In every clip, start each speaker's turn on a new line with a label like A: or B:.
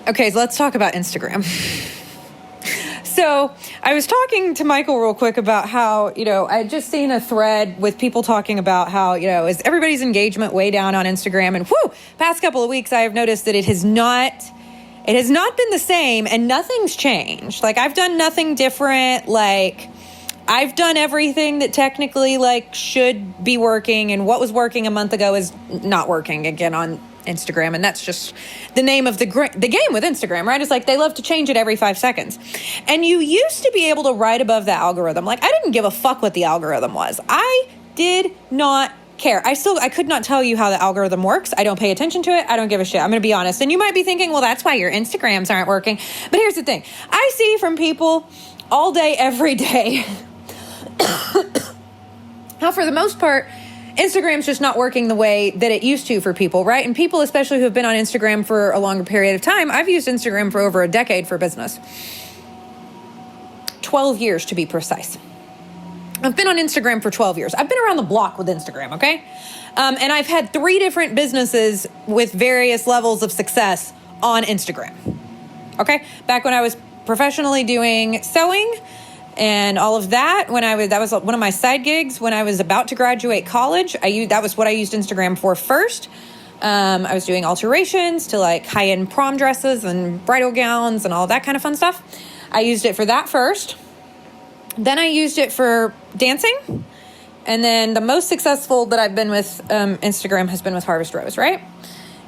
A: Okay, so let's talk about Instagram. So I was talking to Michael real quick about how, I had just seen a thread with people talking about how, is everybody's engagement way down on Instagram? And past couple of weeks, I have noticed that it has not been the same and nothing's changed. Like, I've done nothing different. Like, I've done everything that technically should be working, and what was working a month ago is not working again on Instagram. And that's just the name of the game with Instagram, right? It's like they love to change it every 5 seconds. And you used to be able to write above the algorithm. Like, I didn't give a fuck what the algorithm was. I did not care. I could not tell you how the algorithm works. I don't pay attention to it. I don't give a shit. I'm going to be honest. And you might be thinking, well, that's why your Instagrams aren't working. But here's the thing. I see from people all day, every day, how for the most part, Instagram's just not working the way that it used to for people, right? And people, especially who have been on Instagram for a longer period of time, I've used Instagram for over a decade for business. 12 years to be precise. I've been on Instagram for 12 years. I've been around the block with Instagram, okay? And I've had 3 different businesses with various levels of success on Instagram, okay? Back when I was professionally doing sewing and all of that, that was one of my side gigs when I was about to graduate college. That was what I used Instagram for first. I was doing alterations to high-end prom dresses and bridal gowns and all that kind of fun stuff. I used it for that first. Then I used it for dancing. And then the most successful that I've been with Instagram has been with Harvest Rose, right?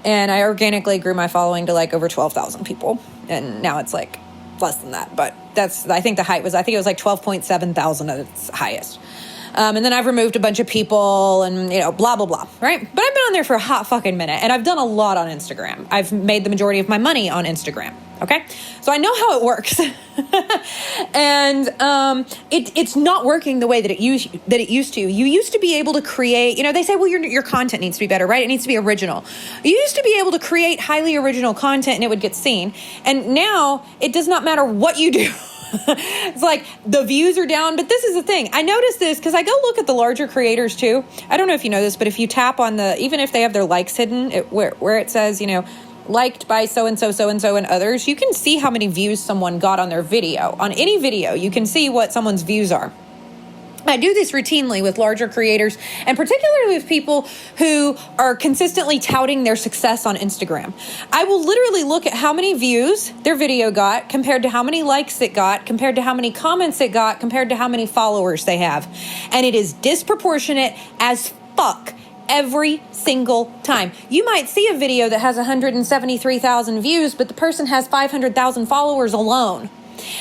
A: And I organically grew my following to over 12,000 people. And now it's less than that, but I think it was 12.7 thousand at its highest. And then I've removed a bunch of people and, blah, blah, blah, right? But I've been on there for a hot fucking minute, and I've done a lot on Instagram. I've made the majority of my money on Instagram, okay? So I know how it works. And it's not working the way that it used to. You used to be able to create, they say, well, your content needs to be better, right? It needs to be original. You used to be able to create highly original content and it would get seen. And now it does not matter what you do. It's like the views are down, but this is the thing. I noticed this because I go look at the larger creators too. I don't know if you know this, but if you tap on even if they have their likes hidden, where it says, liked by so-and-so, so-and-so, and others, you can see how many views someone got on their video. On any video, you can see what someone's views are. I do this routinely with larger creators, and particularly with people who are consistently touting their success on Instagram. I will literally look at how many views their video got compared to how many likes it got, compared to how many comments it got, compared to how many followers they have. And it is disproportionate as fuck every single time. You might see a video that has 173,000 views, but the person has 500,000 followers alone.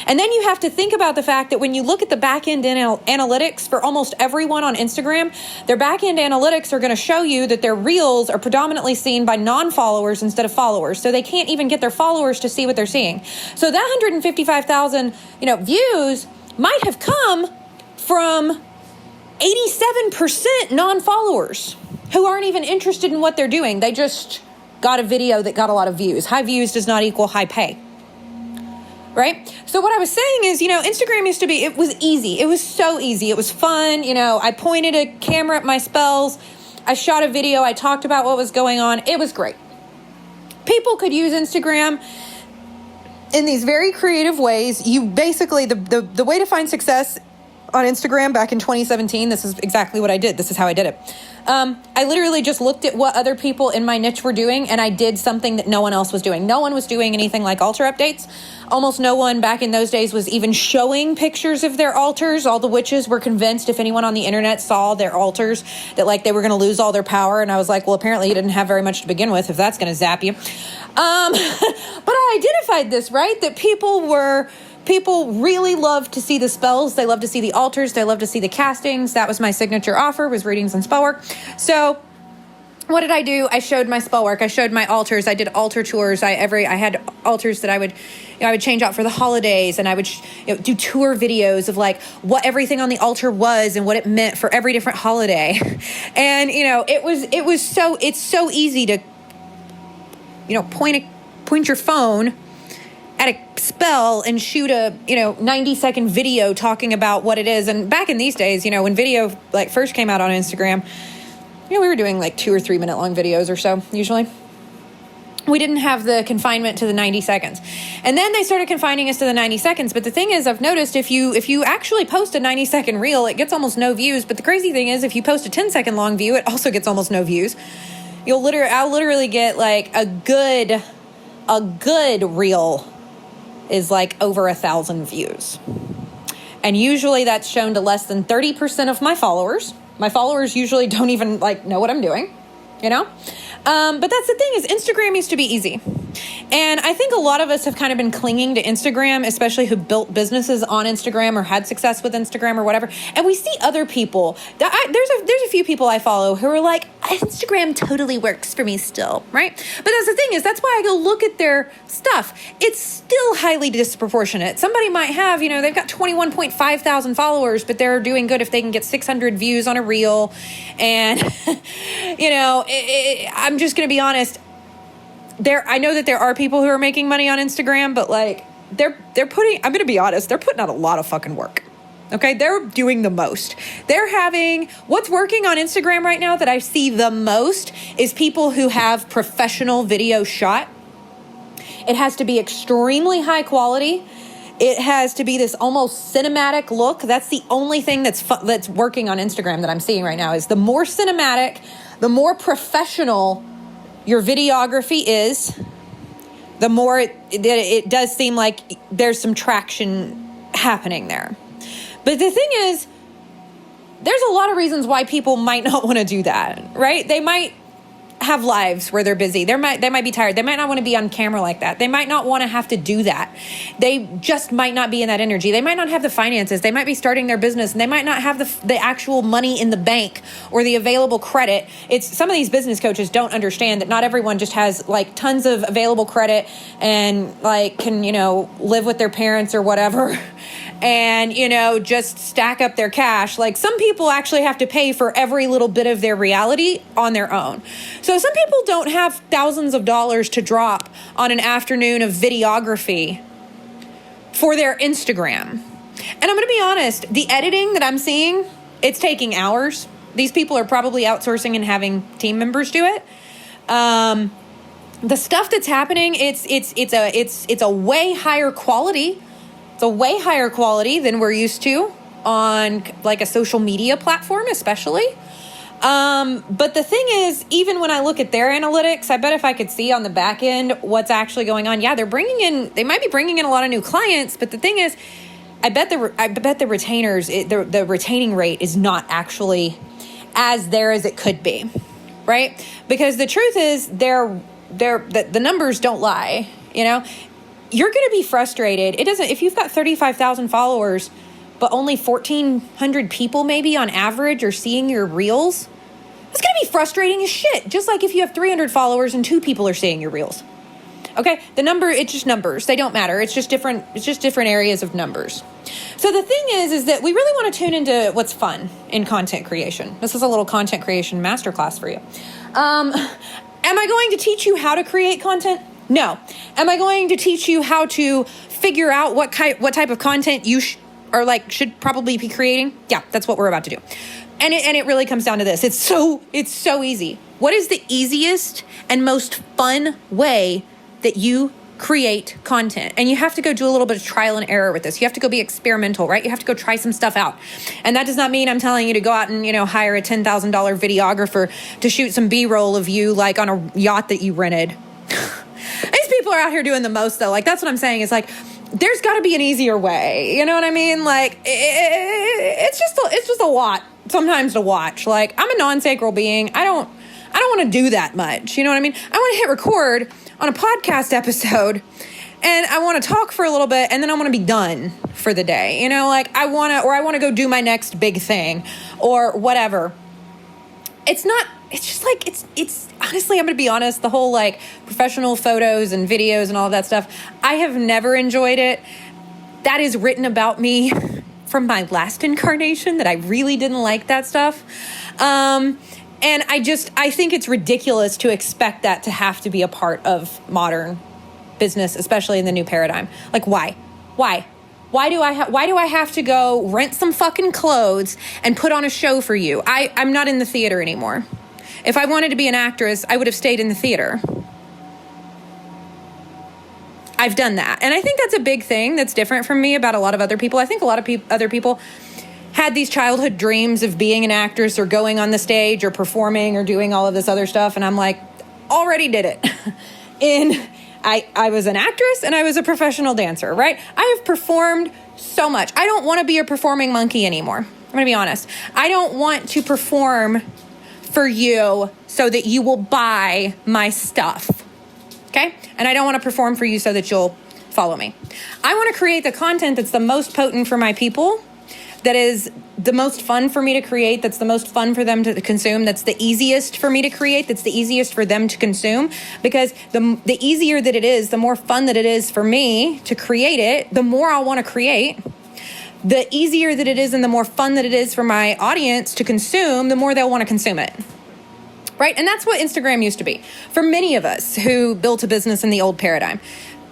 A: And then you have to think about the fact that when you look at the back-end analytics for almost everyone on Instagram, their back-end analytics are going to show you that their reels are predominantly seen by non-followers instead of followers. So they can't even get their followers to see what they're seeing. So that 155,000, views might have come from 87% non-followers who aren't even interested in what they're doing. They just got a video that got a lot of views. High views does not equal high pay. Right? So what I was saying is, Instagram used to be, it was easy. It was so easy. It was fun. I pointed a camera at my spells. I shot a video. I talked about what was going on. It was great. People could use Instagram in these very creative ways. You basically, the way to find success on Instagram back in 2017, this is exactly what I did. This is how I did it. I literally just looked at what other people in my niche were doing, and I did something that no one else was doing. No one was doing anything like altar updates. Almost no one back in those days was even showing pictures of their altars. All the witches were convinced if anyone on the internet saw their altars that they were going to lose all their power. And I was like, well, apparently you didn't have very much to begin with if that's going to zap you. But I identified this, right? That people really love to see the spells. They love to see the altars. They love to see the castings. That was my signature offer, was readings and spell work. So what did I do? I showed my spell work. I showed my altars. I did altar tours. I had altars that I would change out for the holidays, and I would do tour videos of what everything on the altar was and what it meant for every different holiday. And it's so easy to point your phone at a spell and shoot a 90-second video talking about what it is. And back in these days, when video first came out on Instagram, we were doing 2 or 3 minute long videos or so usually. We didn't have the confinement to the 90 seconds. And then they started confining us to the 90 seconds. But the thing is, I've noticed if you actually post a 90-second reel, it gets almost no views. But the crazy thing is, if you post a 10-second long view, it also gets almost no views. I'll literally get like a good reel is like over 1,000 views. And usually that's shown to less than 30% of my followers. My followers usually don't even like know what I'm doing, you know? But that's the thing, is Instagram used to be easy. And I think a lot of us have kind of been clinging to Instagram, especially who built businesses on Instagram or had success with Instagram or whatever. And we see other people. There's a few people I follow who are like, Instagram totally works for me still, right? But that's the thing, is that's why I go look at their stuff. It's still highly disproportionate. Somebody might have, they've got 21.5 thousand followers, but they're doing good if they can get 600 views on a reel. And, I'm just going to be honest. I know that there are people who are making money on Instagram, but like I'm going to be honest, they're putting out a lot of fucking work. Okay. They're doing the most. What's working on Instagram right now that I see the most is people who have professional video shot. It has to be extremely high quality. It has to be this almost cinematic look. That's the only thing that's working on Instagram that I'm seeing right now, is the more cinematic, the more professional your videography is, the more it does seem like there's some traction happening there. But the thing is, there's a lot of reasons why people might not want to do that, right? They might have lives where they're busy. They might be tired. They might not want to be on camera like that. They might not want to have to do that. They just might not be in that energy. They might not have the finances. They might be starting their business and they might not have the actual money in the bank or the available credit. Some of these business coaches don't understand that not everyone just has like tons of available credit and like can, live with their parents or whatever. And, just stack up their cash. Like, some people actually have to pay for every little bit of their reality on their own. So some people don't have thousands of dollars to drop on an afternoon of videography for their Instagram. And I'm going to be honest, the editing that I'm seeing, it's taking hours. These people are probably outsourcing and having team members do it. The stuff that's happening, it's a way higher quality. It's a way higher quality than we're used to on like a social media platform, especially. But the thing is, even when I look at their analytics, I bet if I could see on the back end what's actually going on, yeah, they might be bringing in a lot of new clients. But the thing is, I bet the retainers, the retaining rate is not actually as there as it could be, right? Because the truth is, the numbers don't lie, You're going to be frustrated. If you've got 35,000 followers, but only 1,400 people maybe on average are seeing your reels, it's going to be frustrating as shit. Just like if you have 300 followers and 2 people are seeing your reels. Okay? It's just numbers. They don't matter. It's just different areas of numbers. So the thing is that we really want to tune into what's fun in content creation. This is a little content creation masterclass for you. Am I going to teach you how to create content? No. Am I going to teach you how to figure out what type of content you should probably be creating? Yeah, that's what we're about to do. And it really comes down to this. It's so easy. What is the easiest and most fun way that you create content? And you have to go do a little bit of trial and error with this. You have to go be experimental, right? You have to go try some stuff out. And that does not mean I'm telling you to go out and, hire a $10,000 videographer to shoot some B-roll of you like on a yacht that you rented. These people are out here doing the most, though. Like, that's what I'm saying. Is like, there's got to be an easier way. You know what I mean? Like, it's just a lot sometimes to watch. Like, I'm a non-sacral being. I don't want to do that much. You know what I mean? I want to hit record on a podcast episode, and I want to talk for a little bit, and then I want to be done for the day. Like, I want to go do my next big thing or whatever. It's just like, it's honestly, I'm going to be honest, the whole like professional photos and videos and all of that stuff, I have never enjoyed it. That is written about me from my last incarnation, that I really didn't like that stuff. And I think it's ridiculous to expect that to have to be a part of modern business, especially in the new paradigm. Like, why? Why do I have to go rent some fucking clothes and put on a show for you? I'm not in the theater anymore. If I wanted to be an actress, I would have stayed in the theater. I've done that. And I think that's a big thing that's different from me about a lot of other people. I think a lot of other people had these childhood dreams of being an actress or going on the stage or performing or doing all of this other stuff. And I'm like, already did it. I was an actress and I was a professional dancer, right? I have performed so much. I don't want to be a performing monkey anymore. I'm going to be honest. I don't want to perform for you so that you will buy my stuff. Okay? And I don't want to perform for you so that you'll follow me. I want to create the content that's the most potent for my people, that is the most fun for me to create, that's the most fun for them to consume, that's the easiest for me to create, that's the easiest for them to consume. Because the easier that it is, the more fun that it is for me to create it, the more I'll want to create. The easier that it is and the more fun that it is for my audience to consume, the more they'll want to consume it. Right? And that's what Instagram used to be for many of us who built a business in the old paradigm.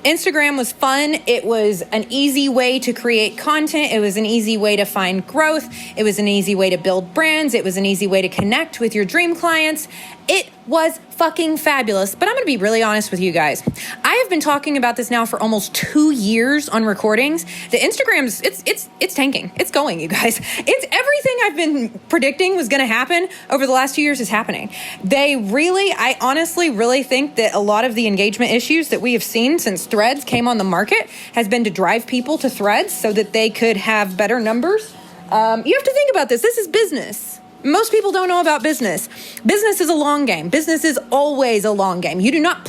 A: Instagram was fun. It was an easy way to create content. It was an easy way to find growth. It was an easy way to build brands. It was an easy way to connect with your dream clients. It was fucking fabulous. But I'm going to be really honest with you guys. I have been talking about this now for almost 2 years on recordings. The Instagram's, it's tanking. It's going, you guys. It's everything I've been predicting was going to happen over the last 2 years is happening. I honestly really think that a lot of the engagement issues that we have seen since Threads came on the market has been to drive people to Threads so that they could have better numbers. You have to think about this. This is business. Most people don't know about business. Business is a long game. Business is always a long game. You might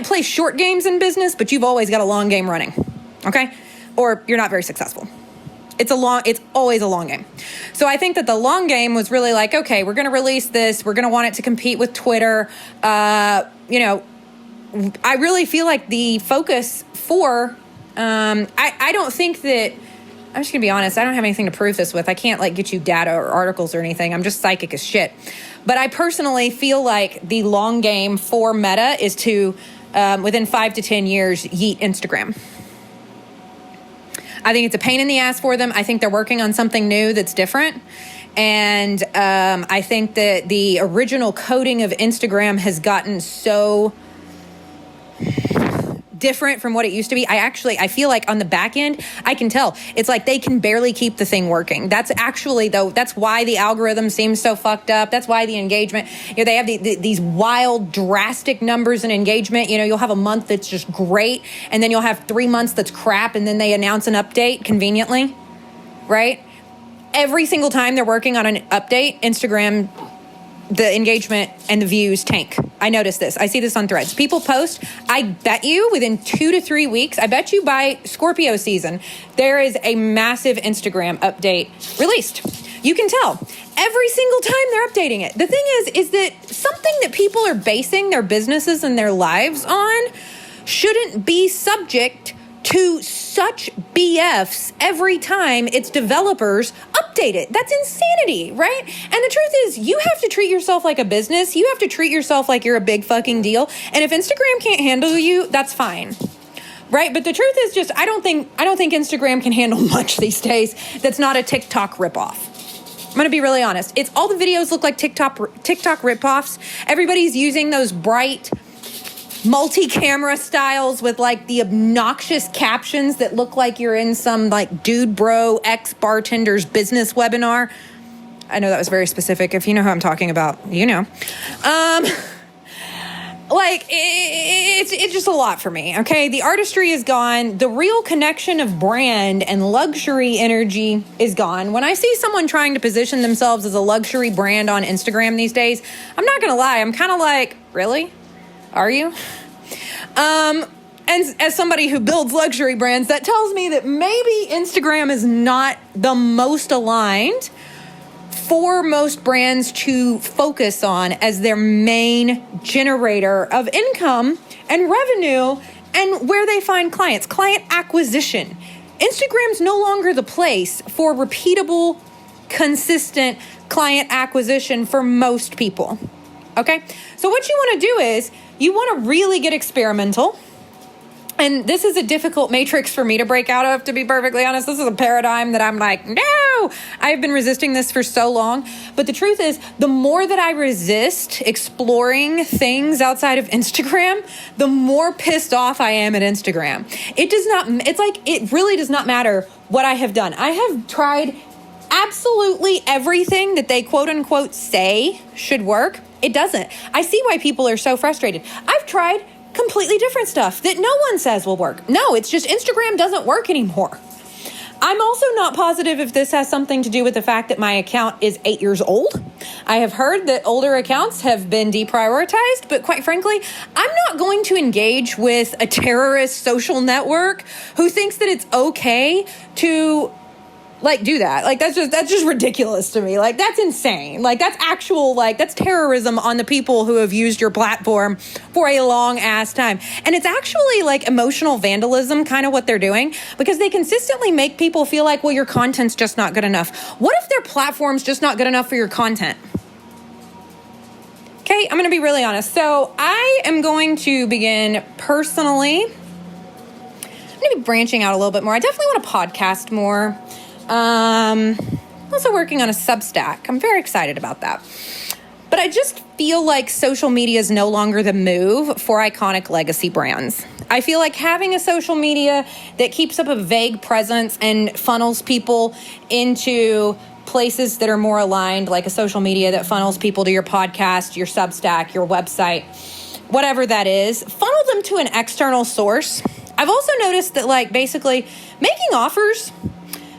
A: play short games in business, but you've always got a long game running, okay? Or you're not very successful. It's always a long game. So I think that the long game was really like, okay, we're going to release this. We're going to want it to compete with Twitter. I really feel like the focus for, I don't think that, I'm just going to be honest, I don't have anything to prove this with. I can't get you data or articles or anything. I'm just psychic as shit. But I personally feel like the long game for Meta is to, within 5 to 10 years, yeet Instagram. I think it's a pain in the ass for them. I think they're working on something new that's different. And I think that the original coding of Instagram has gotten so different from what it used to be. I feel like on the back end, I can tell. It's like they can barely keep the thing working. That's why the algorithm seems so fucked up. That's why the engagement, they have these wild, drastic numbers in engagement. You'll have a month that's just great, and then you'll have 3 months that's crap, and then they announce an update conveniently, right? Every single time they're working on an update, Instagram, the engagement and the views tank. I notice this. I see this on Threads. People post, I bet you within 2 to 3 weeks, I bet you by Scorpio season, there is a massive Instagram update released. You can tell. Every single time they're updating it. The thing is that something that people are basing their businesses and their lives on shouldn't be subject to such BFs every time its developers update it. That's insanity, right? And the truth is, you have to treat yourself like a business. You have to treat yourself like you're a big fucking deal. And if Instagram can't handle you, that's fine. Right? But the truth is just, I don't think Instagram can handle much these days that's not a TikTok ripoff. I'm going to be really honest. It's all the videos look like TikTok ripoffs. Everybody's using those bright multi-camera styles with the obnoxious captions that look like you're in some dude bro ex-bartender's business webinar. I know that was very specific. If you know who I'm talking about, you know. It's just a lot for me, okay? The artistry is gone. The real connection of brand and luxury energy is gone. When I see someone trying to position themselves as a luxury brand on Instagram these days, I'm not going to lie. I'm kind of like, really? Are you? And as somebody who builds luxury brands, that tells me that maybe Instagram is not the most aligned for most brands to focus on as their main generator of income and revenue and where they find clients. Client acquisition. Instagram's no longer the place for repeatable, consistent client acquisition for most people. Okay? So what you want to do is you want to really get experimental. And this is a difficult matrix for me to break out of, to be perfectly honest. This is a paradigm that I'm like, no, I've been resisting this for so long. But the truth is, the more that I resist exploring things outside of Instagram, the more pissed off I am at Instagram. It really does not matter what I have done. I have tried absolutely everything that they quote unquote say should work. It doesn't. I see why people are so frustrated. I've tried completely different stuff that no one says will work. No, it's just Instagram doesn't work anymore. I'm also not positive if this has something to do with the fact that my account is 8 years old. I have heard that older accounts have been deprioritized, but quite frankly, I'm not going to engage with a terrorist social network who thinks that it's okay to do that. That's just ridiculous to me. That's insane. That's terrorism on the people who have used your platform for a long ass time. And it's actually emotional vandalism, kind of what they're doing, because they consistently make people feel like, well, your content's just not good enough. What if their platform's just not good enough for your content? Okay, I'm going to be really honest. So I am going to begin personally. I'm going to be branching out a little bit more. I definitely want to podcast more. Also working on a Substack. I'm very excited about that. But I just feel like social media is no longer the move for iconic legacy brands. I feel like having a social media that keeps up a vague presence and funnels people into places that are more aligned, like a social media that funnels people to your podcast, your Substack, your website, whatever that is, funnel them to an external source. I've also noticed that basically making offers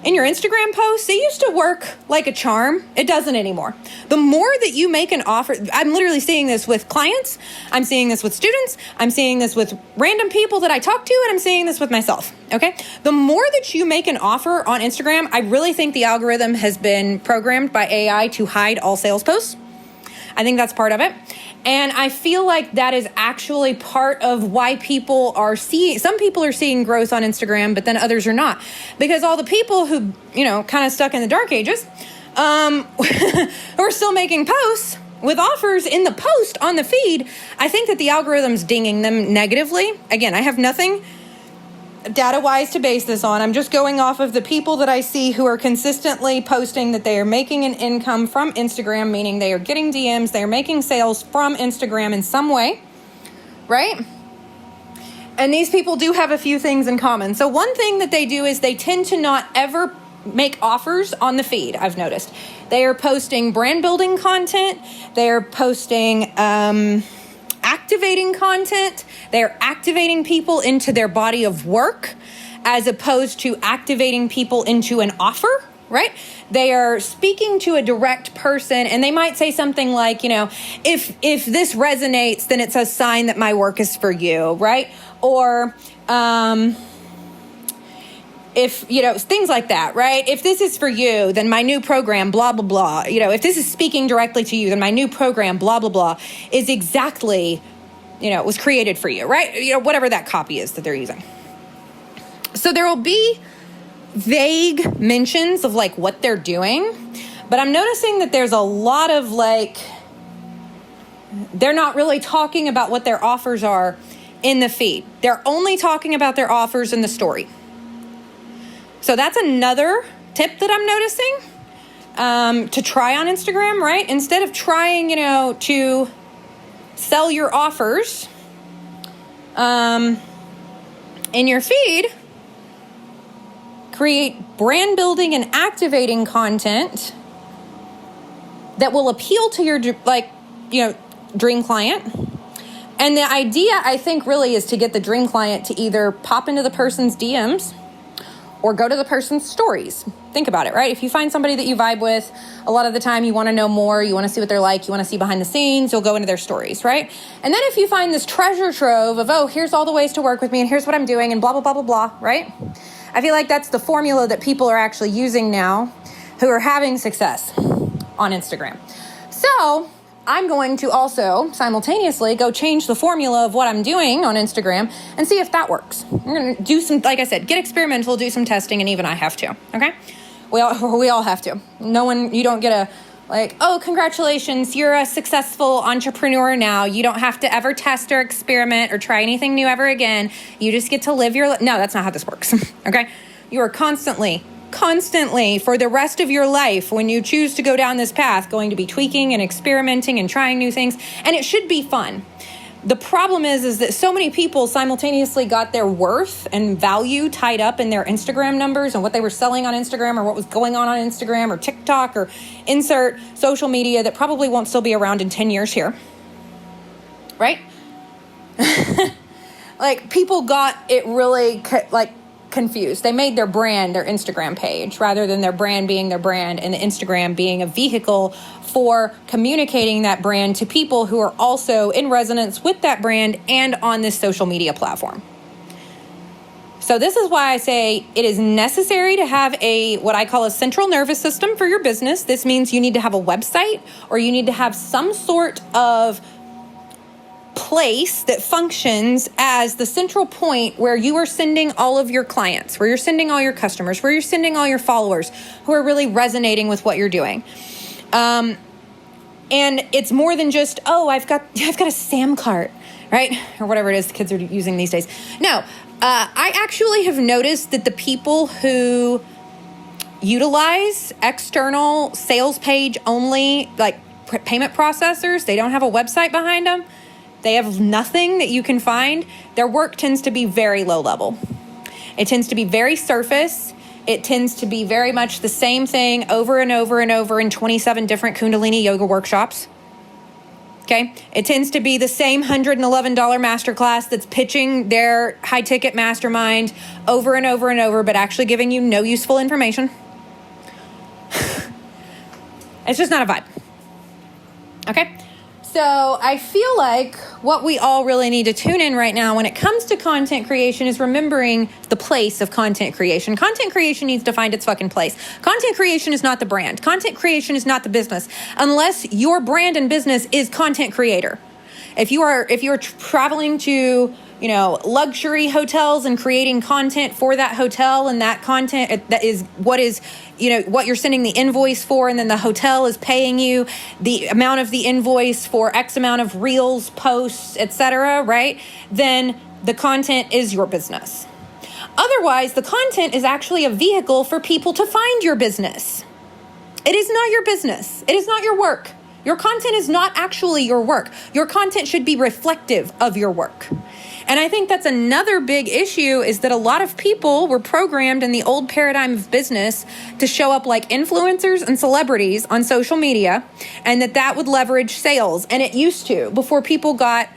A: in your Instagram posts, it used to work like a charm. It doesn't anymore. The more that you make an offer, I'm literally seeing this with clients. I'm seeing this with students. I'm seeing this with random people that I talk to, and I'm seeing this with myself, okay? The more that you make an offer on Instagram, I really think the algorithm has been programmed by AI to hide all sales posts. I think that's part of it. And I feel like that is actually part of why some people are seeing growth on Instagram, but then others are not. Because all the people who, kind of stuck in the dark ages, who are still making posts with offers in the post on the feed, I think that the algorithm's dinging them negatively. Again, I have nothing data-wise to base this on. I'm just going off of the people that I see who are consistently posting that they are making an income from Instagram, meaning they are getting DMs, they are making sales from Instagram in some way, right? And these people do have a few things in common. So one thing that they do is they tend to not ever make offers on the feed, I've noticed. They are posting brand building content. They are posting activating content. They're activating people into their body of work as opposed to activating people into an offer, right? They are speaking to a direct person, and they might say something like, if this resonates, then it's a sign that my work is for you, right? Or if, things like that, right? If this is for you, then my new program, blah, blah, blah. If this is speaking directly to you, then my new program, blah, blah, blah, is exactly, was created for you, right? Whatever that copy is that they're using. So there will be vague mentions of what they're doing, but I'm noticing that there's a lot of they're not really talking about what their offers are in the feed. They're only talking about their offers in the story. So that's another tip that I'm noticing to try on Instagram, right? Instead of trying, to sell your offers in your feed, create brand building and activating content that will appeal to your, dream client. And the idea, I think, really is to get the dream client to either pop into the person's DMs or go to the person's stories. Think about it, right? If you find somebody that you vibe with, a lot of the time you want to know more, you want to see what they're like, you want to see behind the scenes, you'll go into their stories, right? And then if you find this treasure trove of, here's all the ways to work with me and here's what I'm doing and blah, blah, blah, blah, blah, right? I feel like that's the formula that people are actually using now who are having success on Instagram. So I'm going to also simultaneously go change the formula of what I'm doing on Instagram and see if that works. I'm going to do some, like I said, get experimental, do some testing, and even I have to, okay? We all have to. You don't get a Like, oh, congratulations, you're a successful entrepreneur now. You don't have to ever test or experiment or try anything new ever again. You just get to live your life. No, that's not how this works, okay? You are constantly, for the rest of your life, when you choose to go down this path, going to be tweaking and experimenting and trying new things, and it should be fun. The problem is that so many people simultaneously got their worth and value tied up in their Instagram numbers and what they were selling on Instagram or what was going on Instagram or TikTok or insert social media that probably won't still be around in 10 years here. Right? Like, people got it really confused. They made their brand their Instagram page rather than their brand being their brand and the Instagram being a vehicle for communicating that brand to people who are also in resonance with that brand and on this social media platform. So this is why I say it is necessary to have what I call a central nervous system for your business. This means you need to have a website or you need to have some sort of place that functions as the central point where you are sending all of your clients, where you're sending all your customers, where you're sending all your followers who are really resonating with what you're doing. And it's more than just, oh, I've got a Sam cart, right? Or whatever it is the kids are using these days. No, I actually have noticed that the people who utilize external sales page only, like payment processors, they don't have a website behind them. They have nothing that you can find. Their work tends to be very low level. It tends to be very surface. It tends to be very much the same thing over and over and over in 27 different Kundalini yoga workshops. Okay? It tends to be the same $111 masterclass that's pitching their high ticket mastermind over and over and over, but actually giving you no useful information. It's just not a vibe. Okay? So I feel like what we all really need to tune in right now when it comes to content creation is remembering the place of content creation. Content creation needs to find its fucking place. Content creation is not the brand. Content creation is not the business, unless your brand and business is content creator. If you're traveling to, luxury hotels and creating content for that hotel, and that content that is what you're sending the invoice for, and then the hotel is paying you the amount of the invoice for X amount of reels, posts, etc., right? Then the content is your business. Otherwise, the content is actually a vehicle for people to find your business. It is not your business. It is not your work. Your content is not actually your work. Your content should be reflective of your work. And I think that's another big issue, is that a lot of people were programmed in the old paradigm of business to show up like influencers and celebrities on social media, and that would leverage sales. And it used to, before people got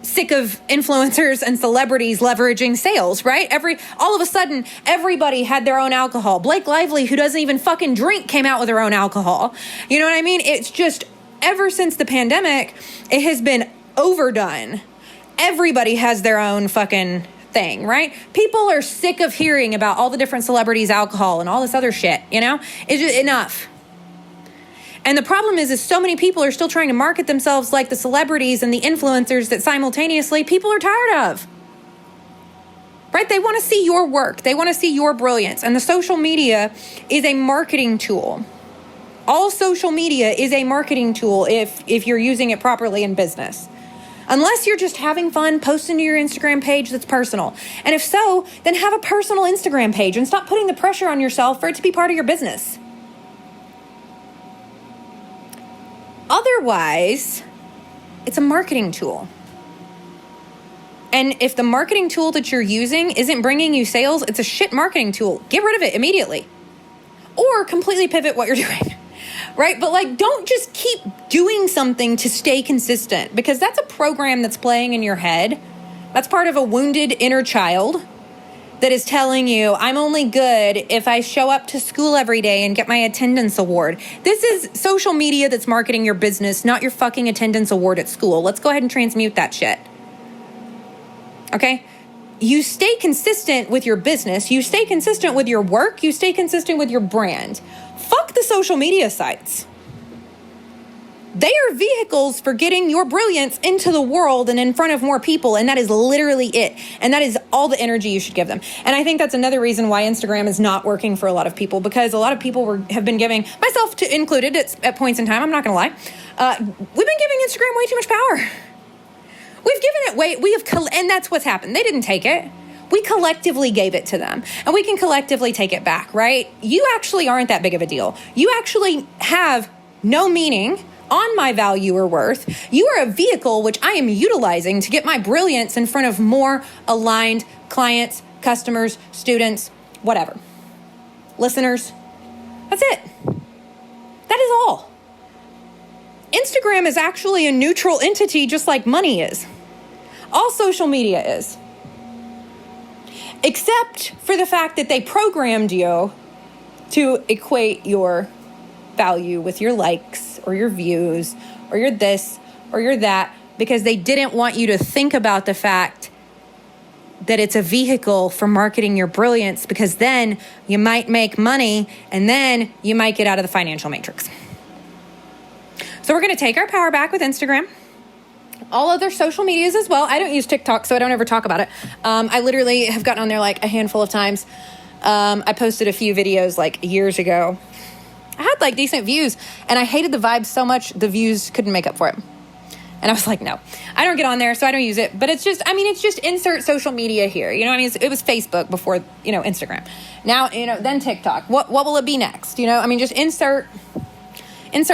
A: sick of influencers and celebrities leveraging sales, right? All of a sudden, everybody had their own alcohol. Blake Lively, who doesn't even fucking drink, came out with her own alcohol. You know what I mean? It's just, ever since the pandemic, it has been overdone. Everybody has their own fucking thing, right? People are sick of hearing about all the different celebrities' alcohol and all this other shit, It's just enough. And the problem is so many people are still trying to market themselves like the celebrities and the influencers that simultaneously people are tired of. Right? They want to see your work. They want to see your brilliance. And the social media is a marketing tool. All social media is a marketing tool if you're using it properly in business. Unless you're just having fun posting to your Instagram page that's personal. And if so, then have a personal Instagram page and stop putting the pressure on yourself for it to be part of your business. Otherwise, it's a marketing tool. And if the marketing tool that you're using isn't bringing you sales, it's a shit marketing tool. Get rid of it immediately. Or completely pivot what you're doing. Right? But don't just keep doing something to stay consistent, because that's a program that's playing in your head. That's part of a wounded inner child that is telling you, I'm only good if I show up to school every day and get my attendance award. This is social media that's marketing your business, not your fucking attendance award at school. Let's go ahead and transmute that shit. Okay? You stay consistent with your business. You stay consistent with your work. You stay consistent with your brand. Fuck the social media sites. They are vehicles for getting your brilliance into the world and in front of more people. And that is literally it. And that is all the energy you should give them. And I think that's another reason why Instagram is not working for a lot of people, because a lot of people have been giving, myself included at points in time, I'm not going to lie, we've been giving Instagram way too much power. We've given it way, and that's what's happened. They didn't take it. We collectively gave it to them, and we can collectively take it back, right? You actually aren't that big of a deal. You actually have no meaning on my value or worth. You are a vehicle which I am utilizing to get my brilliance in front of more aligned clients, customers, students, whatever. Listeners. That's it. That is all. Instagram is actually a neutral entity, just like money is. All social media is. Except for the fact that they programmed you to equate your value with your likes or your views or your this or your that, because they didn't want you to think about the fact that it's a vehicle for marketing your brilliance, because then you might make money and then you might get out of the financial matrix. So we're going to take our power back with Instagram. All other social medias as well. I don't use TikTok, so I don't ever talk about it. I literally have gotten on there like a handful of times. I posted a few videos like years ago. I had like decent views, and I hated the vibes so much the views couldn't make up for it. And I was like, no, I don't get on there, so I don't use it. But it's just insert social media here. You know what I mean? It was Facebook before, Instagram. Now, then TikTok. What will it be next? Just insert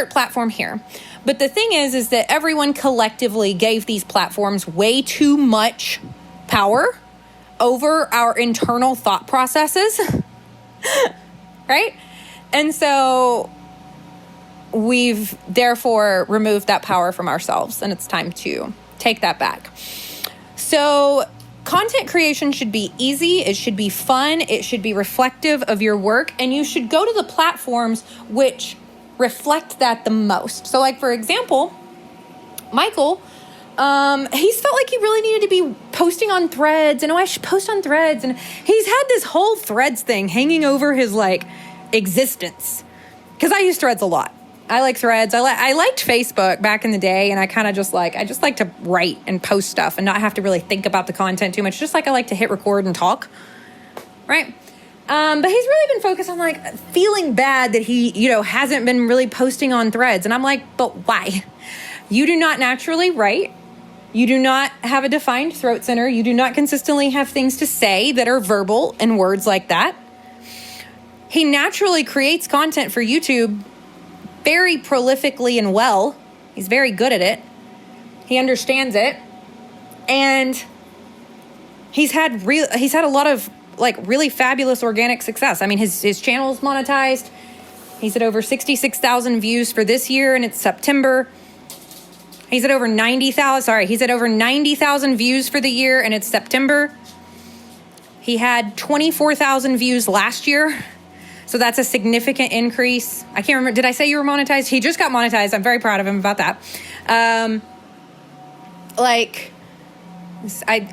A: platform here. But the thing is that everyone collectively gave these platforms way too much power over our internal thought processes, right? And so we've therefore removed that power from ourselves, and it's time to take that back. So content creation should be easy. It should be fun. It should be reflective of your work, and you should go to the platforms which reflect that the most. So like, for example, Michael, he's felt like he really needed to be posting on Threads, and I should post on Threads. And he's had this whole Threads thing hanging over his existence, because I use Threads a lot. I like Threads. I liked Facebook back in the day, and I kind of just like to write and post stuff and not have to really think about the content too much. Just like I like to hit record and talk, right? But he's really been focused on feeling bad that he, hasn't been really posting on Threads. And I'm like, but why? You do not naturally write. You do not have a defined throat center. You do not consistently have things to say that are verbal and words like that. He naturally creates content for YouTube very prolifically and well. He's very good at it. He understands it. And he's had a lot of really fabulous organic success. I mean, his channel is monetized. He's at over 66,000 views for this year, and it's September. He's at over 90,000 views for the year, and it's September. He had 24,000 views last year. So that's a significant increase. I can't remember. Did I say you were monetized? He just got monetized. I'm very proud of him about that.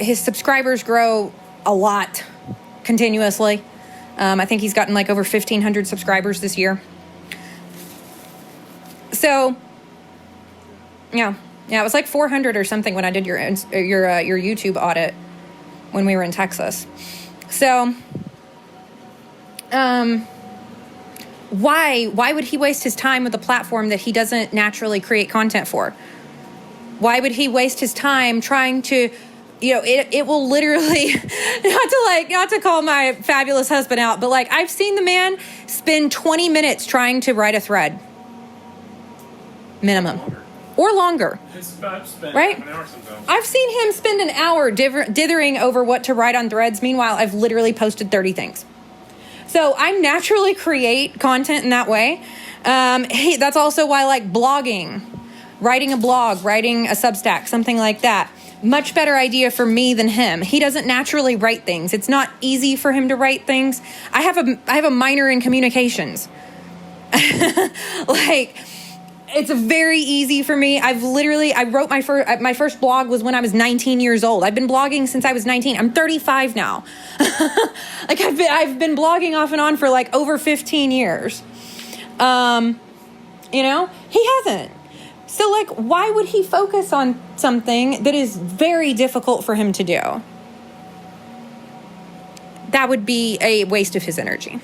A: His subscribers grow a lot continuously. I think he's gotten over 1,500 subscribers this year. So, yeah, it was 400 or something when I did your YouTube audit when we were in Texas. So, why would he waste his time with a platform that he doesn't naturally create content for? Why would he waste his time trying to, it will literally, not to call my fabulous husband out, but I've seen the man spend 20 minutes trying to write a thread. Minimum. Or longer. Right? I've seen him spend an hour dithering over what to write on Threads. Meanwhile, I've literally posted 30 things. So I naturally create content in that way. That's also why blogging, writing a blog, writing a Substack, something like that. Much better idea for me than him. He doesn't naturally write things. It's not easy for him to write things. I have a minor in communications. It's very easy for me. I wrote my first blog was when I was 19 years old. I've been blogging since I was 19. I'm 35 now. I've been blogging off and on for over 15 years. He hasn't. So, like, why would he focus on something that is very difficult for him to do? That would be a waste of his energy.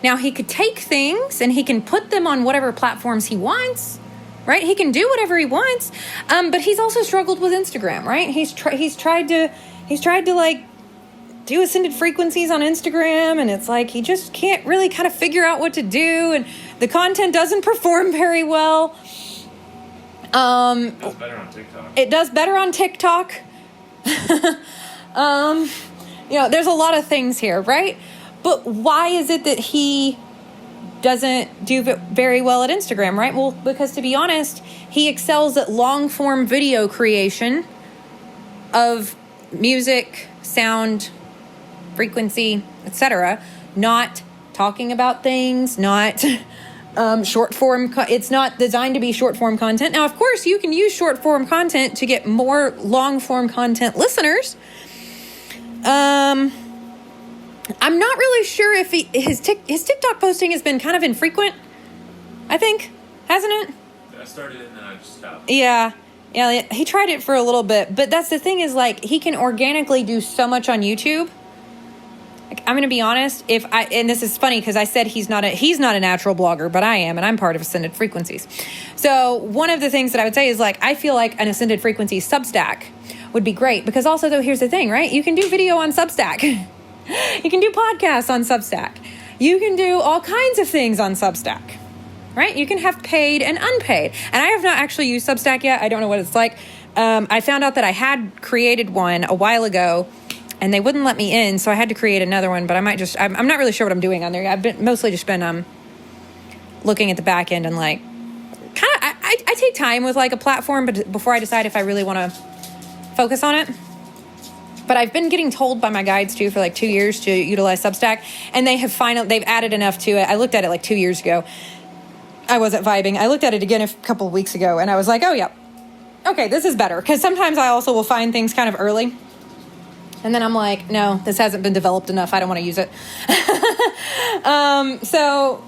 A: Now, he could take things and he can put them on whatever platforms he wants, right? He can do whatever he wants, but he's also struggled with Instagram, right? He's tried to like do ascended frequencies on Instagram, and it's like he just can't really kind of figure out what to do, and the content doesn't perform very well. It does better on TikTok. It does better on TikTok. There's a lot of things here, right? But why is it that he doesn't do very well at Instagram, right? Well, because to be honest, he excels at long form video creation of music, sound, frequency, etc. Not talking about things, not short form. It's not designed to be short form content. Now, of course, you can use short form content to get more long form content listeners. I'm not really sure if his TikTok posting has been kind of infrequent. I think, hasn't it?
B: I started it and then I just stopped.
A: Yeah, he tried it for a little bit, but that's the thing is, like, he can organically do so much on YouTube. Like, I'm going to be honest, and this is funny because I said he's not a natural blogger, but I am, and I'm part of Ascended Frequencies. So one of the things that I would say is, like, I feel like an Ascended Frequencies Substack would be great, because also, though, here's the thing, right? You can do video on Substack. You can do podcasts on Substack. You can do all kinds of things on Substack, right? You can have paid and unpaid. And I have not actually used Substack yet. I don't know what it's like. I found out that I had created one a while ago, and they wouldn't let me in, so I had to create another one. But I'm not really sure what I'm doing on there. I've mostly just been looking at the back end and, like, kind of, I take time with, like, a platform, but before I decide if I really want to focus on it. But I've been getting told by my guides too for like 2 years to utilize Substack, and they've added enough to it. I looked at it like 2 years ago. I wasn't vibing. I looked at it again a couple of weeks ago, and I was like, oh yeah, okay, this is better. Because sometimes I also will find things kind of early, and then I'm like, no, this hasn't been developed enough. I don't want to use it. So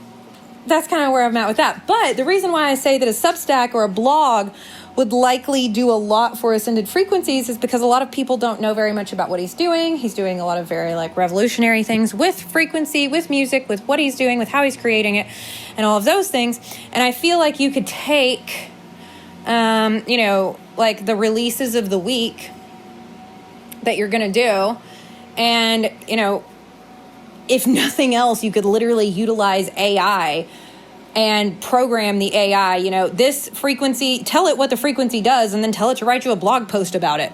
A: that's kind of where I'm at with that. But the reason why I say that a Substack or a blog would likely do a lot for Ascended Frequencies is because a lot of people don't know very much about what he's doing. He's doing a lot of very, like, revolutionary things with frequency, with music, with what he's doing, with how he's creating it, and all of those things. And I feel like you could take, like, the releases of the week that you're going to do, and, if nothing else, you could literally utilize AI and program the AI, this frequency, tell it what the frequency does, and then tell it to write you a blog post about it.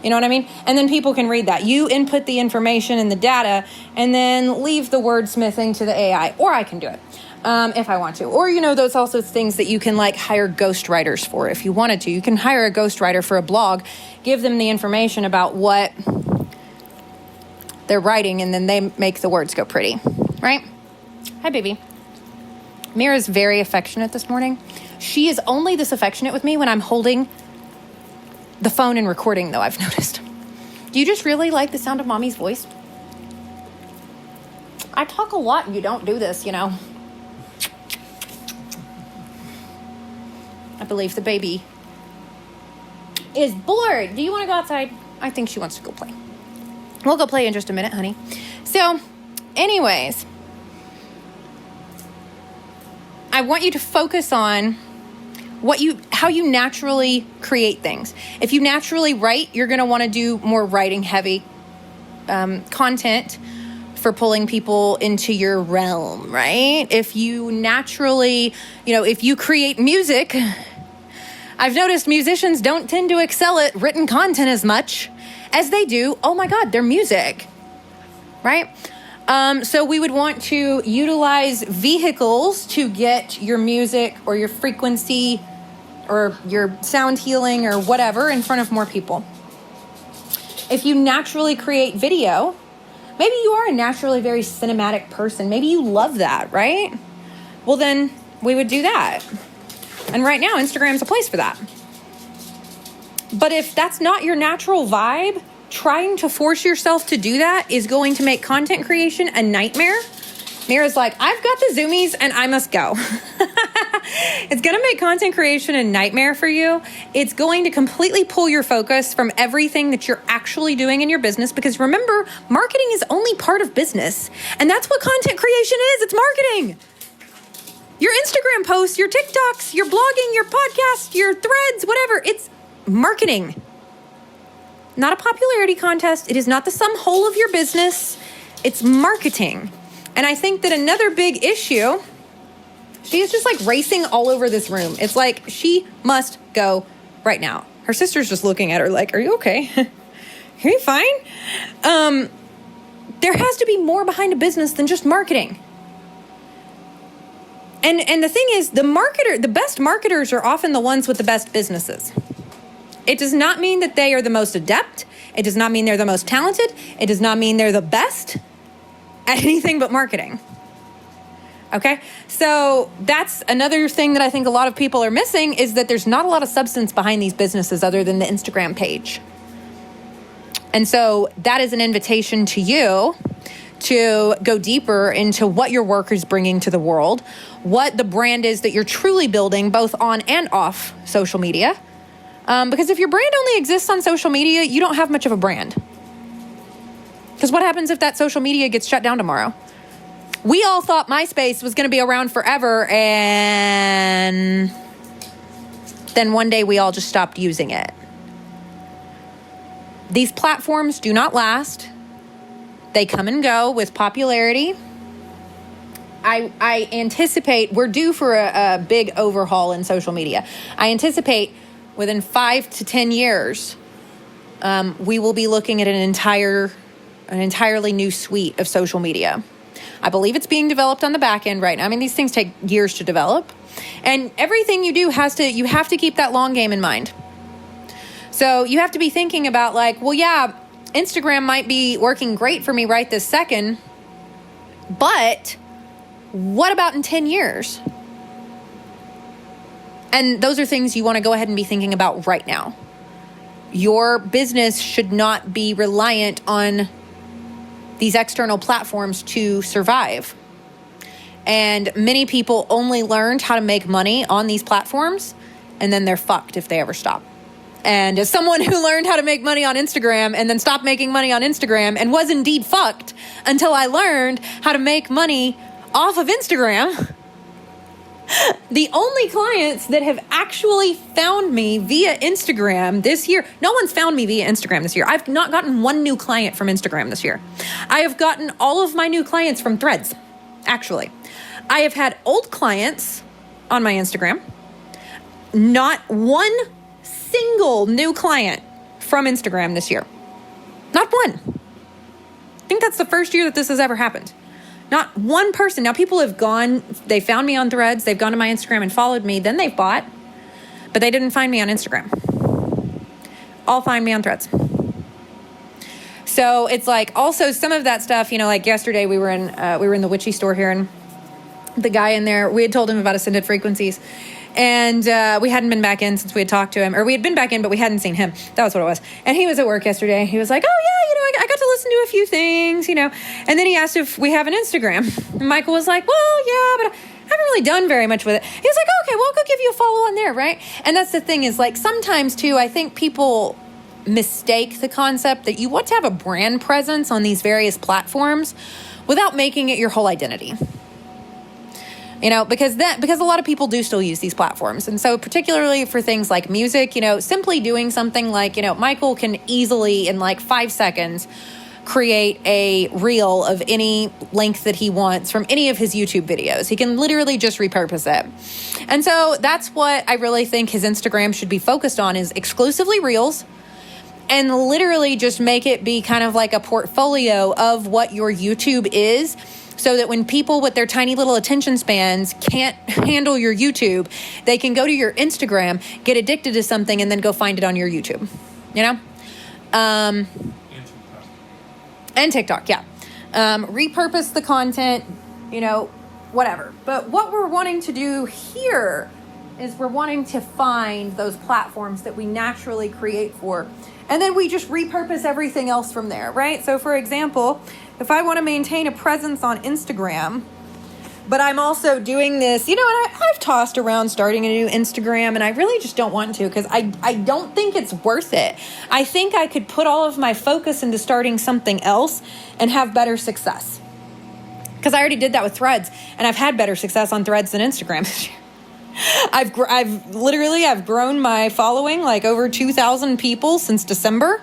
A: You know what I mean? And then people can read that. You input the information and the data, and then leave the wordsmithing to the AI. Or I can do it if I want to. Or, those also things that you can, like, hire ghostwriters for if you wanted to. You can hire a ghostwriter for a blog, give them the information about what they're writing, and then they make the words go pretty, right? Hi, baby. Mira's very affectionate this morning. She is only this affectionate with me when I'm holding the phone and recording, though, I've noticed. Do you just really like the sound of mommy's voice? I talk a lot and you don't do this, I believe the baby is bored. Do you want to go outside? I think she wants to go play. We'll go play in just a minute, honey. So, anyways, I want you to focus on how you naturally create things. If you naturally write, you're going to want to do more writing heavy content for pulling people into your realm, right? If you naturally, if you create music, I've noticed musicians don't tend to excel at written content as much as they do, oh my God, their music, right? So we would want to utilize vehicles to get your music or your frequency or your sound healing or whatever in front of more people. If you naturally create video, maybe you are a naturally very cinematic person. Maybe you love that, right? Well, then we would do that. And right now, Instagram's a place for that. But if that's not your natural vibe, trying to force yourself to do that is going to make content creation a nightmare. Mira's like, I've got the zoomies and I must go. It's going to make content creation a nightmare for you. It's going to completely pull your focus from everything that you're actually doing in your business, because remember, marketing is only part of business. And that's what content creation is. It's marketing. Your Instagram posts, your TikToks, your blogging, your podcast, your threads, whatever. It's marketing. Not a popularity contest. It is not the sum whole of your business. It's marketing. And I think that another big issue, she is just like racing all over this room. It's like she must go right now. Her sister's just looking at her like, are you okay? Are you fine? There has to be more behind a business than just marketing. And the thing is, the best marketers are often the ones with the best businesses. It does not mean that they are the most adept. It does not mean they're the most talented. It does not mean they're the best at anything but marketing. Okay? So that's another thing that I think a lot of people are missing, is that there's not a lot of substance behind these businesses other than the Instagram page. And so that is an invitation to you to go deeper into what your work is bringing to the world, what the brand is that you're truly building both on and off social media. Because if your brand only exists on social media, you don't have much of a brand. Because what happens if that social media gets shut down tomorrow? We all thought MySpace was going to be around forever, and then one day we all just stopped using it. These platforms do not last. They come and go with popularity. I anticipate we're due for a big overhaul in social media. I anticipate within 5 to 10 years, we will be looking at an entirely new suite of social media. I believe it's being developed on the back end right now. I mean, these things take years to develop, and everything you do you have to keep that long game in mind. So you have to be thinking about like, well, yeah, Instagram might be working great for me right this second, but what about in 10 years? And those are things you want to go ahead and be thinking about right now. Your business should not be reliant on these external platforms to survive. And many people only learned how to make money on these platforms, and then they're fucked if they ever stop. And as someone who learned how to make money on Instagram and then stopped making money on Instagram and was indeed fucked until I learned how to make money off of Instagram, the only clients that have actually found me via Instagram this year, no one's found me via Instagram this year. I've not gotten one new client from Instagram this year. I have gotten all of my new clients from Threads, actually. I have had old clients on my Instagram, not one single new client from Instagram this year. Not one. I think that's the first year that this has ever happened. Not one person. Now, people have gone, they found me on Threads, they've gone to my Instagram and followed me, then they've bought, but they didn't find me on Instagram. All find me on Threads. So it's like, also some of that stuff, like yesterday we were in the witchy store here, and the guy in there, we had told him about Ascended Frequencies. And we hadn't been back in since we had talked to him. Or we had been back in, but we hadn't seen him. That was what it was. And he was at work yesterday. He was like, oh, yeah, I got to listen to a few things, And then he asked if we have an Instagram. And Michael was like, well, yeah, but I haven't really done very much with it. He was like, okay, well, I'll go give you a follow on there, right? And that's the thing is, like, sometimes, too, I think people mistake the concept that you want to have a brand presence on these various platforms without making it your whole identity. Because a lot of people do still use these platforms. And so particularly for things like music, simply doing something like, Michael can easily in like 5 seconds create a reel of any length that he wants from any of his YouTube videos. He can literally just repurpose it. And so that's what I really think his Instagram should be focused on, is exclusively reels, and literally just make it be kind of like a portfolio of what your YouTube is, so that when people with their tiny little attention spans can't handle your YouTube, they can go to your Instagram, get addicted to something, and then go find it on your YouTube, and TikTok, yeah. Repurpose the content, whatever. But what we're wanting to do here is we're wanting to find those platforms that we naturally create for, and then we just repurpose everything else from there, right? So for example, if I want to maintain a presence on Instagram, But I'm also doing this, and I've tossed around starting a new Instagram, and I really just don't want to because I don't think it's worth it. I think I could put all of my focus into starting something else and have better success. Because I already did that with Threads, and I've had better success on Threads than Instagram this year. I've grown my following like over 2,000 people since December.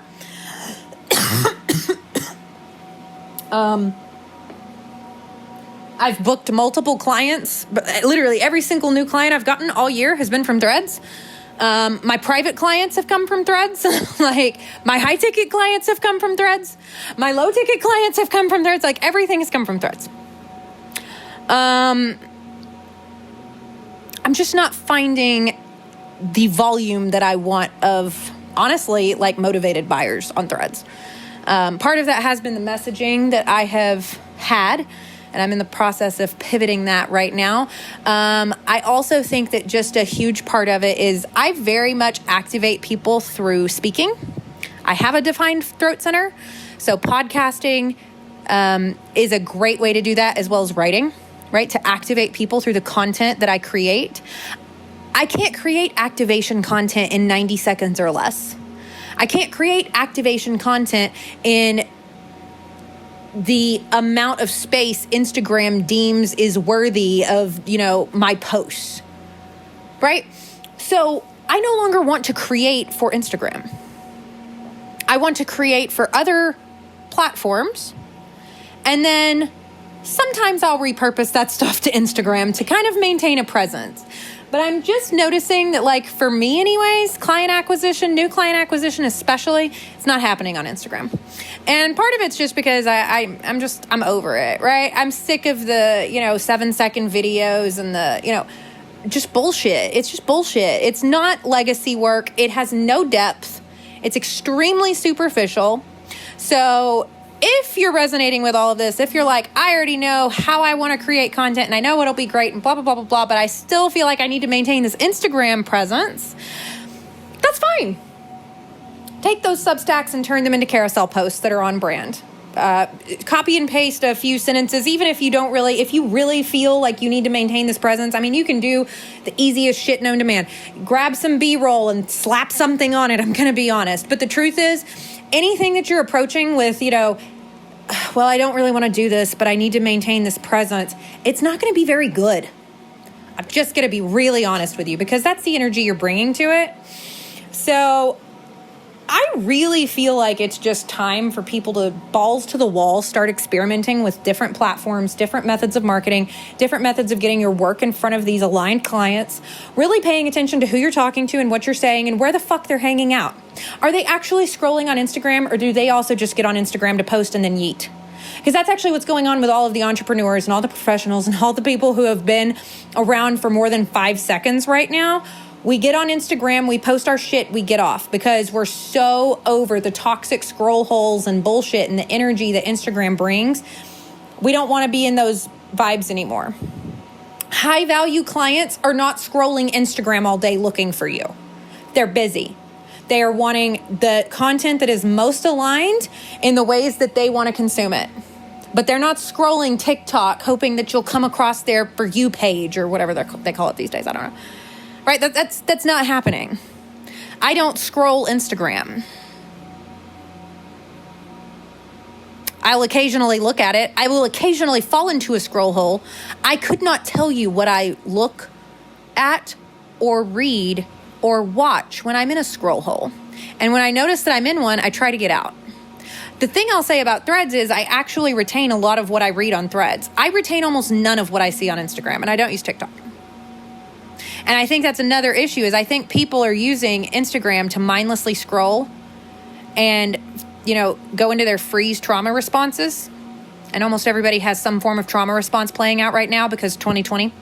A: I've booked multiple clients, but literally every single new client I've gotten all year has been from Threads. My private clients have come from Threads. Like my high ticket clients have come from Threads. My low ticket clients have come from Threads. Like everything has come from Threads. I'm just not finding the volume that I want of, honestly, like motivated buyers on Threads. Part of that has been the messaging that I have had, and I'm in the process of pivoting that right now. I also think that just a huge part of it is I very much activate people through speaking. I have a defined throat center, so podcasting is a great way to do that, as well as writing, right? To activate people through the content that I create. I can't create activation content in 90 seconds or less. I can't create activation content in the amount of space Instagram deems is worthy of, my posts, right? So I no longer want to create for Instagram. I want to create for other platforms, and then sometimes I'll repurpose that stuff to Instagram to kind of maintain a presence. But I'm just noticing that, like, for me anyways, client acquisition, new client acquisition especially, it's not happening on Instagram. And part of it's just because I'm over it, right? I'm sick of the, 7-second videos and the, just bullshit. It's just bullshit. It's not legacy work. It has no depth. It's extremely superficial. So if you're resonating with all of this, if you're like, I already know how I want to create content and I know it'll be great and blah, blah, blah, blah, blah, but I still feel like I need to maintain this Instagram presence, that's fine. Take those Substacks and turn them into carousel posts that are on brand. Copy and paste a few sentences, even if you really feel like you need to maintain this presence. I mean, you can do the easiest shit known to man. Grab some B-roll and slap something on it, I'm going to be honest. But the truth is, anything that you're approaching with, well, I don't really want to do this, but I need to maintain this presence, it's not going to be very good. I'm just going to be really honest with you because that's the energy you're bringing to it. So I really feel like it's just time for people to balls to the wall, start experimenting with different platforms, different methods of marketing, different methods of getting your work in front of these aligned clients, really paying attention to who you're talking to and what you're saying and where the fuck they're hanging out. Are they actually scrolling on Instagram, or do they also just get on Instagram to post and then yeet? Because that's actually what's going on with all of the entrepreneurs and all the professionals and all the people who have been around for more than 5 seconds right now. We get on Instagram, we post our shit, we get off because we're so over the toxic scroll holes and bullshit and the energy that Instagram brings. We don't want to be in those vibes anymore. High value clients are not scrolling Instagram all day looking for you. They're busy. They are wanting the content that is most aligned in the ways that they want to consume it. But they're not scrolling TikTok hoping that you'll come across their For You page or whatever they call it these days. I don't know. Right? That's not happening. I don't scroll Instagram. I'll occasionally look at it. I will occasionally fall into a scroll hole. I could not tell you what I look at or read or watch when I'm in a scroll hole. And when I notice that I'm in one, I try to get out. The thing I'll say about Threads is I actually retain a lot of what I read on Threads. I retain almost none of what I see on Instagram, and I don't use TikTok. And I think that's another issue is I think people are using Instagram to mindlessly scroll and, go into their freeze trauma responses. And almost everybody has some form of trauma response playing out right now because 2020.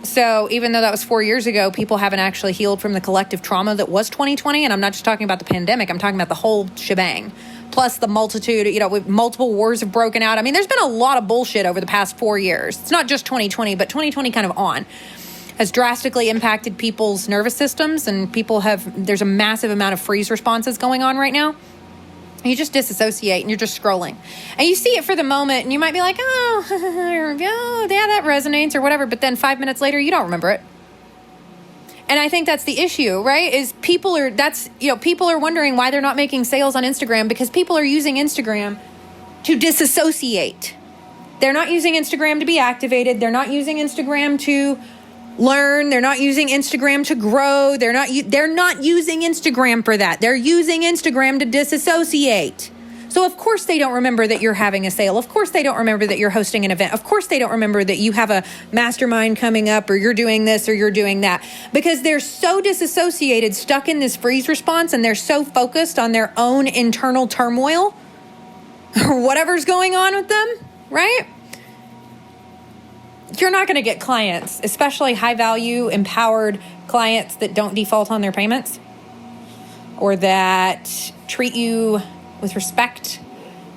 A: So even though that was 4 years ago, people haven't actually healed from the collective trauma that was 2020. And I'm not just talking about the pandemic. I'm talking about the whole shebang. Plus the multitude, multiple wars have broken out. I mean, there's been a lot of bullshit over the past 4 years. It's not just 2020, but 2020 kind of on. Has drastically impacted people's nervous systems, and there's a massive amount of freeze responses going on right now. You just disassociate and you're just scrolling. And you see it for the moment and you might be like, oh, yeah, that resonates or whatever. But then 5 minutes later, you don't remember it. And I think that's the issue, right? Is people are wondering why they're not making sales on Instagram because people are using Instagram to disassociate. They're not using Instagram to be activated. They're not using Instagram to learn. They're not using Instagram to grow. They're not using Instagram for that. They're using Instagram to disassociate. So of course they don't remember that you're having a sale. Of course they don't remember that you're hosting an event. Of course they don't remember that you have a mastermind coming up or you're doing this or you're doing that because they're so disassociated, stuck in this freeze response, and they're so focused on their own internal turmoil or whatever's going on with them, right? You're not going to get clients, especially high value, empowered clients that don't default on their payments or that treat you with respect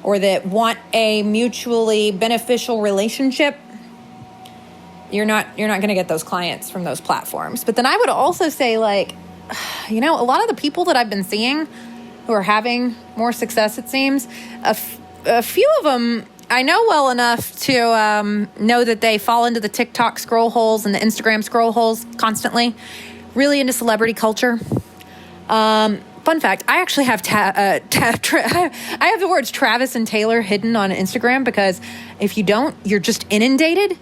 A: or that want a mutually beneficial relationship. You're not going to get those clients from those platforms. But then I would also say, like, a lot of the people that I've been seeing who are having more success, it seems, a few of them I know well enough to know that they fall into the TikTok scroll holes and the Instagram scroll holes constantly, really into celebrity culture. Fun fact, I actually have I have the words Travis and Taylor hidden on Instagram because if you don't, you're just inundated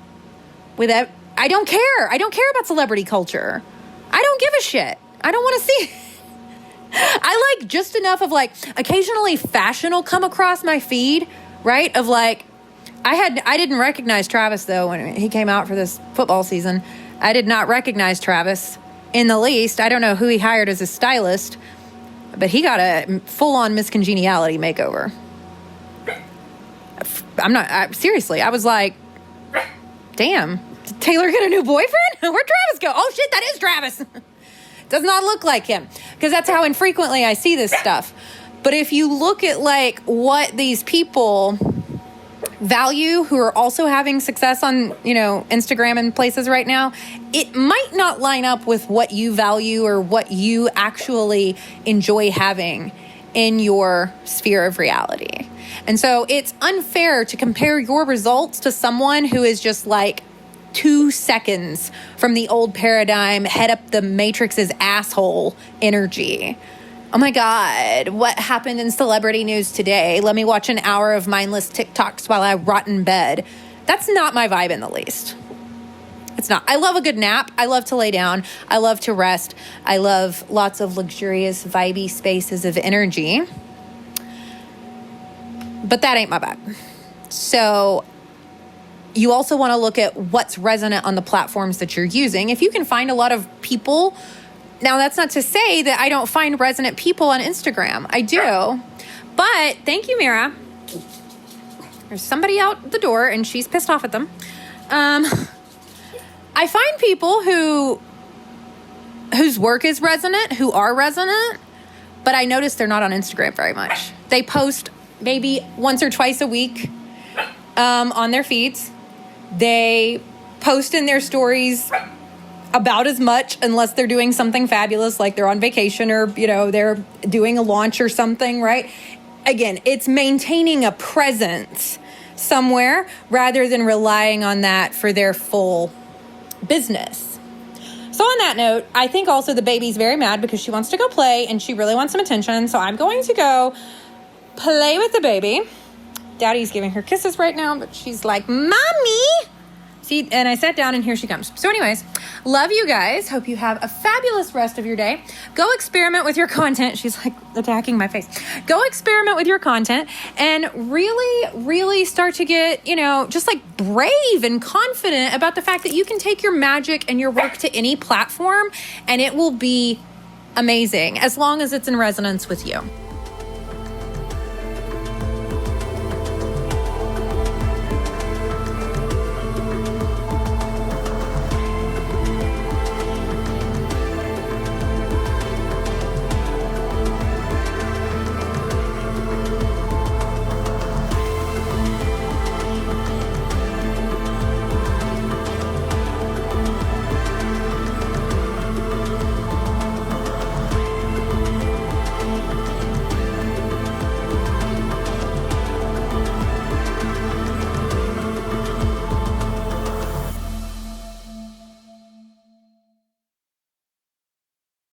A: with that. I don't care. I don't care about celebrity culture. I don't give a shit. I don't want to see it. I like just enough of like occasionally fashion will come across my feed, right? Of like, I didn't recognize Travis though when he came out for this football season. I did not recognize Travis in the least. I don't know who he hired as a stylist, but he got a full-on Miss Congeniality makeover. Seriously, I was like, damn, did Taylor get a new boyfriend? Where'd Travis go? Oh shit, that is Travis. Does not look like him because that's how infrequently I see this stuff. But if you look at like what these people value who are also having success on, Instagram and places right now, it might not line up with what you value or what you actually enjoy having in your sphere of reality. And so it's unfair to compare your results to someone who is just like 2 seconds from the old paradigm, head up the Matrix's asshole energy. Oh my God, what happened in celebrity news today? Let me watch an hour of mindless TikToks while I rot in bed. That's not my vibe in the least. It's not. I love a good nap. I love to lay down. I love to rest. I love lots of luxurious, vibey spaces of energy. But that ain't my vibe. So you also want to look at what's resonant on the platforms that you're using. If you can find a lot of people. Now, that's not to say that I don't find resonant people on Instagram. I do. But thank you, Mira. There's somebody out the door, and she's pissed off at them. I find people whose work is resonant, who are resonant, but I notice they're not on Instagram very much. They post maybe once or twice a week on their feeds. They post in their stories about as much unless they're doing something fabulous, like they're on vacation or, they're doing a launch or something, right? Again, it's maintaining a presence somewhere rather than relying on that for their full business. So on that note, I think also the baby's very mad because she wants to go play and she really wants some attention. So I'm going to go play with the baby. Daddy's giving her kisses right now, but she's like, Mommy! See, and I sat down and here she comes. So anyways, love you guys. Hope you have a fabulous rest of your day. Go experiment with your content. She's like attacking my face. Go experiment with your content and really, really start to get, just like brave and confident about the fact that you can take your magic and your work to any platform and it will be amazing as long as it's in resonance with you.